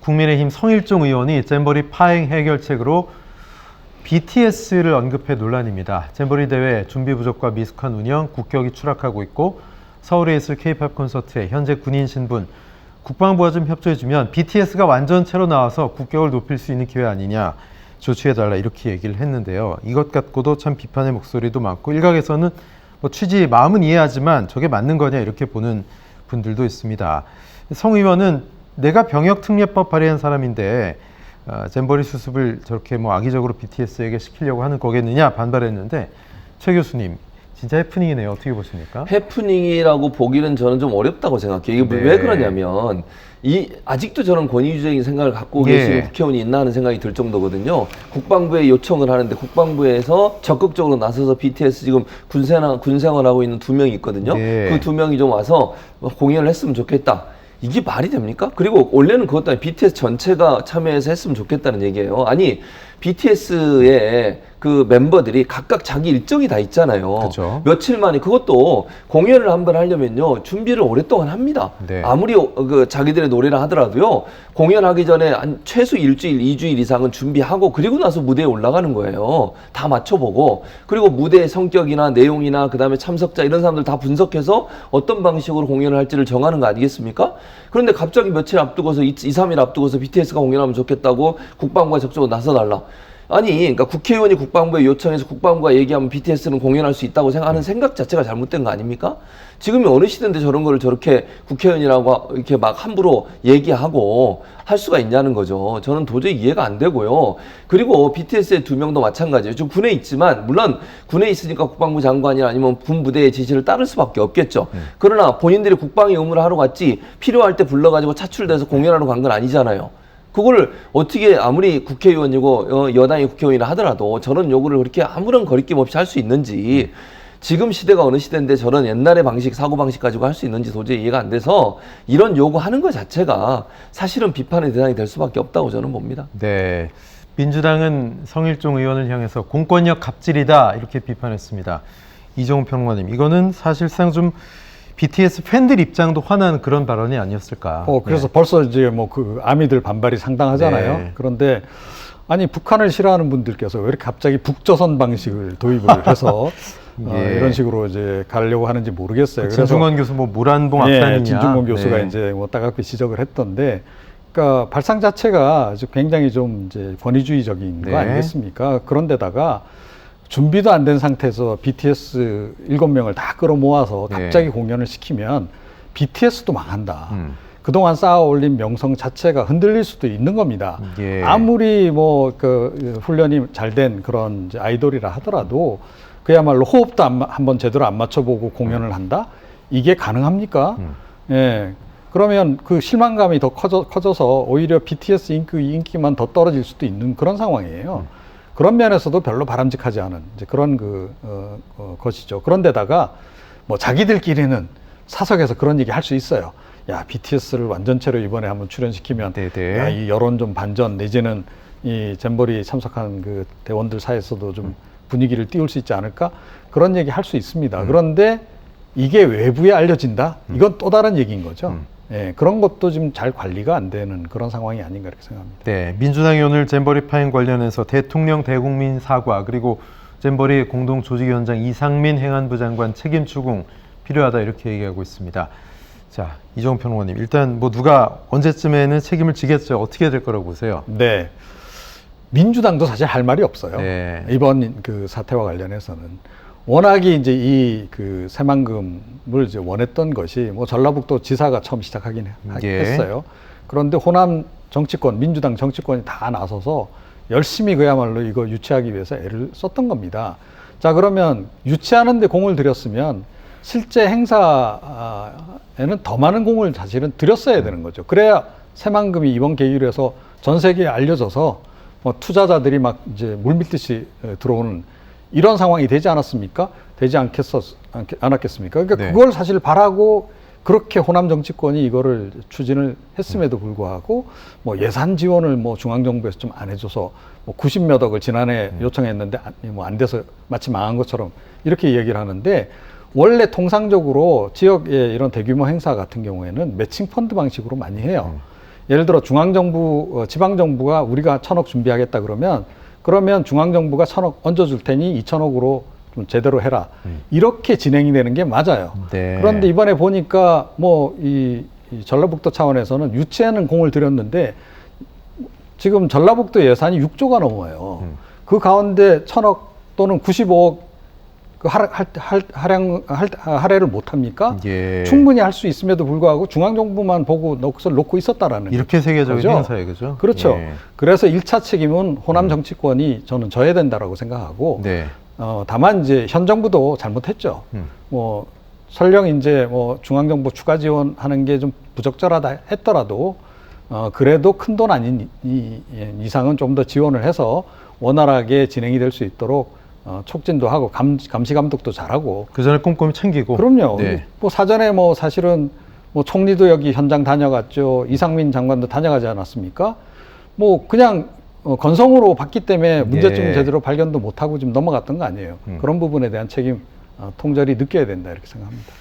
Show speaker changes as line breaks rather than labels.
국민의힘 성일종 의원이 잼버리 파행 해결책으로 BTS를 언급해 논란입니다. 잼버리 대회 준비 부족과 미숙한 운영, 국격이 추락하고 있고 서울에 있을 K-팝 콘서트에 현재 군인 신분, 국방부가 좀 협조해주면 BTS가 완전체로 나와서 국격을 높일 수 있는 기회 아니냐, 조치해달라 이렇게 얘기를 했는데요. 이것 갖고도 참 비판의 목소리도 많고 일각에서는 뭐 취지 마음은 이해하지만 저게 맞는 거냐 이렇게 보는 분들도 있습니다. 성 의원은 내가 병역특례법 발의한 사람인데 잼버리 수습을 저렇게 뭐 악의적으로 BTS에게 시키려고 하는 거겠느냐 반발했는데 최 교수님 진짜 해프닝이네요. 어떻게 보십니까?
해프닝이라고 보기는 저는 좀 어렵다고 생각해요. 이게 왜 그러냐면 아직도 저는 권위주의적인 생각을 갖고 계시는 국회의원이 있나 하는 생각이 들 정도거든요. 국방부에 요청을 하는데 국방부에서 적극적으로 나서서 BTS 지금 군생활하고 있는 2명이 있거든요. 그 2명이 좀 와서 공연을 했으면 좋겠다. 이게 말이 됩니까? 그리고 원래는 그것도 아니고 BTS 전체가 참여해서 했으면 좋겠다는 얘기예요. 아니 BTS의 그 멤버들이 각각 자기 일정이 다 있잖아요.
그쵸.
며칠 만에 그것도 공연을 한번 하려면요 준비를 오랫동안 합니다.
네.
아무리 그 자기들의 노래를 하더라도요 공연하기 전에 최소 일주일, 2주일 이상은 준비하고 그리고 나서 무대에 올라가는 거예요. 다 맞춰보고 그리고 무대의 성격이나 내용이나 그 다음에 참석자 이런 사람들 다 분석해서 어떤 방식으로 공연을 할지를 정하는 거 아니겠습니까? 그런데 갑자기 며칠 앞두고서 2, 3일 앞두고서 BTS가 공연하면 좋겠다고 국방부가 적극적으로 나서달라. 아니, 그러니까 국회의원이 국방부에 요청해서 국방부가 얘기하면 BTS는 공연할 수 있다고 생각하는 생각 자체가 잘못된 거 아닙니까? 지금이 어느 시대인데 저런 거를 저렇게 국회의원이라고 이렇게 막 함부로 얘기하고 할 수가 있냐는 거죠. 저는 도저히 이해가 안 되고요. 그리고 BTS의 2명도 마찬가지예요. 지금 군에 있지만 물론 군에 있으니까 국방부 장관이 아니면 군부대의 지시를 따를 수밖에 없겠죠. 그러나 본인들이 국방의 의무를 하러 갔지 필요할 때 불러가지고 차출돼서 공연하러 간 건 아니잖아요. 그거를 어떻게 아무리 국회의원이고 여당이 국회의원이라 하더라도 저런 요구를 그렇게 아무런 거리낌 없이 할 수 있는지 지금 시대가 어느 시대인데 저런 옛날의 방식, 사고방식 가지고 할 수 있는지 도저히 이해가 안 돼서 이런 요구하는 것 자체가 사실은 비판의 대상이 될 수밖에 없다고 저는 봅니다.
네, 민주당은 성일종 의원을 향해서 공권력 갑질이다 이렇게 비판했습니다. 이종훈 평론가님, 이거는 사실상 좀 BTS 팬들 입장도 화난 그런 발언이 아니었을까.
그래서 벌써 이제 뭐 그 아미들 반발이 상당하잖아요.
네.
그런데 아니 북한을 싫어하는 분들께서 왜 이렇게 갑자기 북조선 방식을 도입을 해서 이런 식으로 이제 가려고 하는지 모르겠어요.
진중권 교수 뭐 무란봉 악단이냐.
진중권 교수가 이제 뭐 따갑게 지적을 했던데, 그러니까 발상 자체가 굉장히 좀 이제 권위주의적인 거 아니겠습니까? 그런데다가 준비도 안 된 상태에서 BTS 7명을 다 끌어모아서 갑자기 공연을 시키면 BTS도 망한다. 그동안 쌓아 올린 명성 자체가 흔들릴 수도 있는 겁니다. 아무리 뭐 그 훈련이 잘 된 그런 이제 아이돌이라 하더라도 그야말로 호흡도 한번 제대로 안 맞춰보고 공연을 한다? 이게 가능합니까? 예. 그러면 그 실망감이 더 커져서 오히려 BTS 인기만 더 떨어질 수도 있는 그런 상황이에요. 그런 면에서도 별로 바람직하지 않은 이제 그런 것이죠. 그런데다가 뭐 자기들끼리는 사석에서 그런 얘기 할 수 있어요. 야, BTS를 완전체로 이번에 한번 출연시키면 야, 이 여론 좀 반전 내지는 이 잼버리 참석한 그 대원들 사이에서도 좀 분위기를 띄울 수 있지 않을까? 그런 얘기 할 수 있습니다. 그런데 이게 외부에 알려진다? 이건 또 다른 얘기인 거죠. 예, 그런 것도 지금 잘 관리가 안 되는 그런 상황이 아닌가 이렇게 생각합니다.
네, 민주당이 오늘 잼버리 파행 관련해서 대통령 대국민 사과 그리고 잼버리 공동조직위원장 이상민 행안부 장관 책임 추궁 필요하다 이렇게 얘기하고 있습니다. 자, 이종훈 평론가님, 일단 뭐 누가 언제쯤에는 책임을 지겠죠. 어떻게 될 거라고 보세요?
네, 민주당도 사실 할 말이 없어요. 이번 그 사태와 관련해서는. 워낙에 이제 이 그 새만금을 이제 원했던 것이 뭐 전라북도 지사가 처음 시작하긴 했어요. 그런데 호남 정치권, 민주당 정치권이 다 나서서 열심히 그야말로 이거 유치하기 위해서 애를 썼던 겁니다. 자, 그러면 유치하는데 공을 들였으면 실제 행사에는 더 많은 공을 사실은 들였어야 되는 거죠. 그래야 새만금이 이번 계기로 해서 전 세계에 알려져서 뭐 투자자들이 막 이제 물밀듯이 들어오는 이런 상황이 되지 않았습니까? 되지 않았겠습니까? 그러니까 그걸 사실 바라고 그렇게 호남 정치권이 이거를 추진을 했음에도 불구하고 뭐 예산 지원을 뭐 중앙정부에서 좀 안 해줘서 뭐 90몇 억을 지난해 요청했는데 뭐 안 돼서 마치 망한 것처럼 이렇게 얘기를 하는데, 원래 통상적으로 지역의 이런 대규모 행사 같은 경우에는 매칭 펀드 방식으로 많이 해요. 예를 들어 중앙정부, 지방정부가 우리가 1,000억 준비하겠다 그러면 중앙정부가 1,000억 얹어줄 테니 2,000억으로 좀 제대로 해라. 이렇게 진행이 되는 게 맞아요.
네.
그런데 이번에 보니까 뭐 이 전라북도 차원에서는 유치에는 공을 들였는데 지금 전라북도 예산이 6조가 넘어요. 그 가운데 1,000억 또는 95억 그 할애를 못 합니까?
예.
충분히 할 수 있음에도 불구하고 중앙정부만 보고 놓고 있었다라는
이렇게 세계적인
거죠.
행사에 그죠?
그렇죠.
예.
그래서 1차 책임은 호남 정치권이 저는 져야 된다라고 생각하고
네.
다만 이제 현 정부도 잘못했죠. 뭐 설령 이제 뭐 중앙정부 추가 지원하는 게 좀 부적절하다 했더라도 그래도 큰 돈 아닌 이상은 좀 더 지원을 해서 원활하게 진행이 될 수 있도록 촉진도 하고 감시 감독도 잘하고.
그 전에 꼼꼼히 챙기고.
그럼요.
네.
뭐 사전에 뭐 사실은 뭐 총리도 여기 현장 다녀갔죠. 이상민 장관도 다녀가지 않았습니까? 뭐 그냥 건성으로 봤기 때문에 문제점
네.
제대로 발견도 못하고 좀 넘어갔던 거 아니에요. 그런 부분에 대한 책임 통절이 느껴야 된다 이렇게 생각합니다.